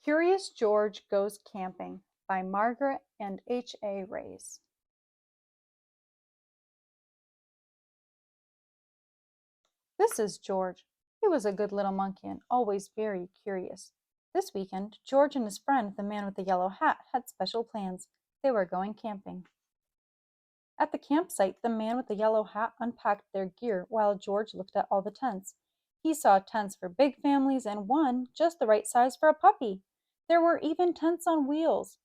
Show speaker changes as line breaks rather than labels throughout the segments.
Curious George Goes Camping by Margaret and H. A. Rays. This is George. He was a good little monkey and always very curious. This weekend, George and his friend, the man with the yellow hat, had special plans. They were going camping. At the campsite, the man with the yellow hat unpacked their gear while George looked at all the tents. He saw tents for big families and one just the right size for a puppy. There were even tents on wheels.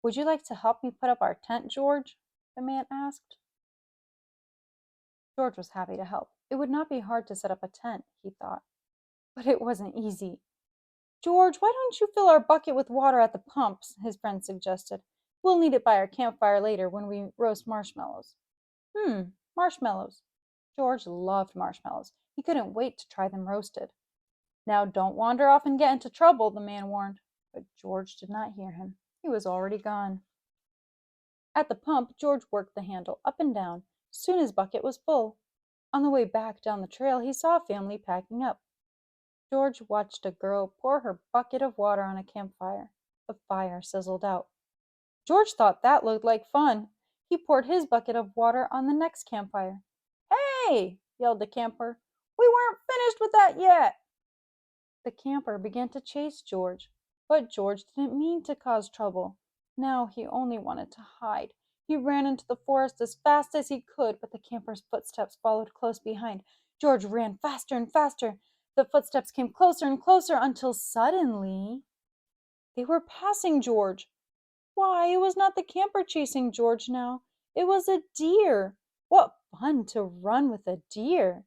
"Would you like to help me put up our tent, George?" the man asked. George was happy to help. It would not be hard to set up a tent, he thought. But it wasn't easy. "George, why don't you fill our bucket with water at the pumps?" his friend suggested. "We'll need it by our campfire later when we roast marshmallows." Marshmallows. George loved marshmallows. He couldn't wait to try them roasted. "Now don't wander off and get into trouble," the man warned. But George did not hear him. He was already gone. At the pump, George worked the handle up and down. Soon his bucket was full. On the way back down the trail, he saw a family packing up. George watched a girl pour her bucket of water on a campfire. The fire sizzled out. George thought that looked like fun. He poured his bucket of water on the next campfire. "Hey!" yelled the camper. "We weren't finished with that yet!" The camper began to chase George, but George didn't mean to cause trouble. Now he only wanted to hide. He ran into the forest as fast as he could, but the camper's footsteps followed close behind. George ran faster and faster. The footsteps came closer and closer until suddenly they were passing George. Why, it was not the camper chasing George now. It was a deer. What fun to run with a deer!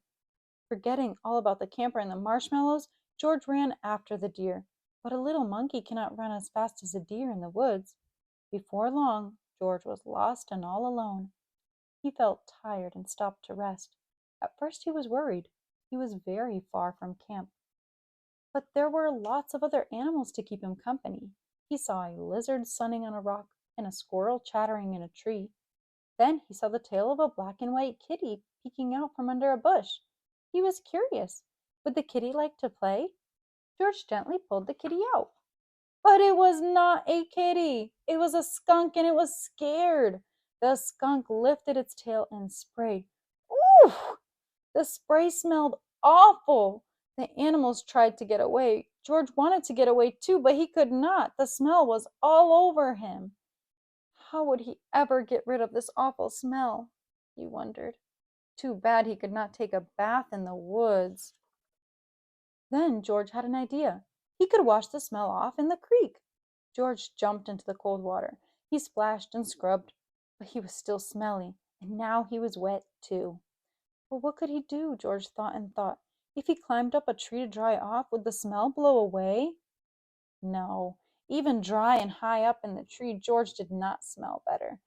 Forgetting all about the camper and the marshmallows, George ran after the deer. But a little monkey cannot run as fast as a deer in the woods. Before long, George was lost and all alone. He felt tired and stopped to rest. At first he was worried. He was very far from camp. But there were lots of other animals to keep him company. He saw a lizard sunning on a rock and a squirrel chattering in a tree. Then he saw the tail of a black and white kitty peeking out from under a bush. He was curious. Would the kitty like to play? George gently pulled the kitty out. But it was not a kitty. It was a skunk and it was scared. The skunk lifted its tail and sprayed. Ooh! The spray smelled awful. The animals tried to get away. George wanted to get away too, but he could not. The smell was all over him. How would he ever get rid of this awful smell? He wondered. Too bad he could not take a bath in the woods. Then George had an idea. He could wash the smell off in the creek. George jumped into the cold water. He splashed and scrubbed, but he was still smelly, and now he was wet too. But what could he do? George thought and thought. If he climbed up a tree to dry off, would the smell blow away? No. Even dry and high up in the tree, George did not smell better.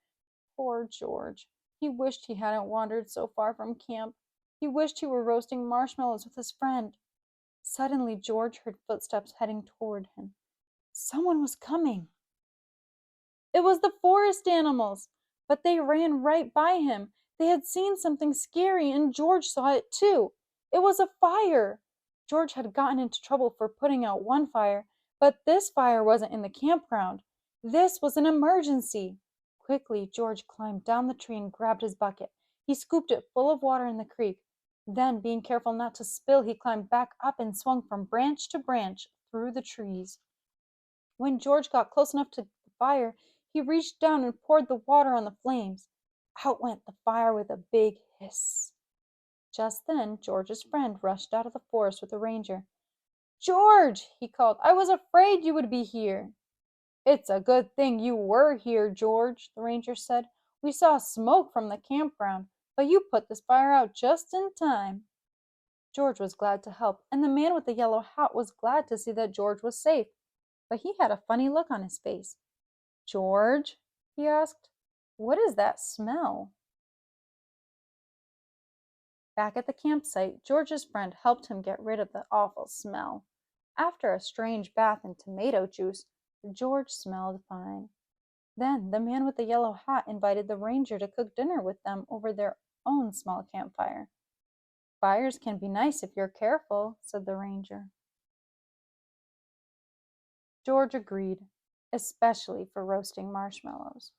Poor George. He wished he hadn't wandered so far from camp. He wished he were roasting marshmallows with his friend. Suddenly, George heard footsteps heading toward him. Someone was coming. It was the forest animals, but they ran right by him. They had seen something scary, and George saw it too. It was a fire. George had gotten into trouble for putting out one fire, but this fire wasn't in the campground. This was an emergency. Quickly, George climbed down the tree and grabbed his bucket. He scooped it full of water in the creek. Then, being careful not to spill, he climbed back up and swung from branch to branch through the trees. When George got close enough to the fire, he reached down and poured the water on the flames. Out went the fire with a big hiss. Just then, George's friend rushed out of the forest with the ranger. "George!" he called. "I was afraid you would be here." "It's a good thing you were here, George," the ranger said. "We saw smoke from the campground, but you put this fire out just in time." George was glad to help, and the man with the yellow hat was glad to see that George was safe. But he had a funny look on his face. "George," he asked, "what is that smell?" Back at the campsite, George's friend helped him get rid of the awful smell. After a strange bath in tomato juice, George smelled fine. Then the man with the yellow hat invited the ranger to cook dinner with them over their own small campfire. "Fires can be nice if you're careful," said the ranger. George agreed, especially for roasting marshmallows.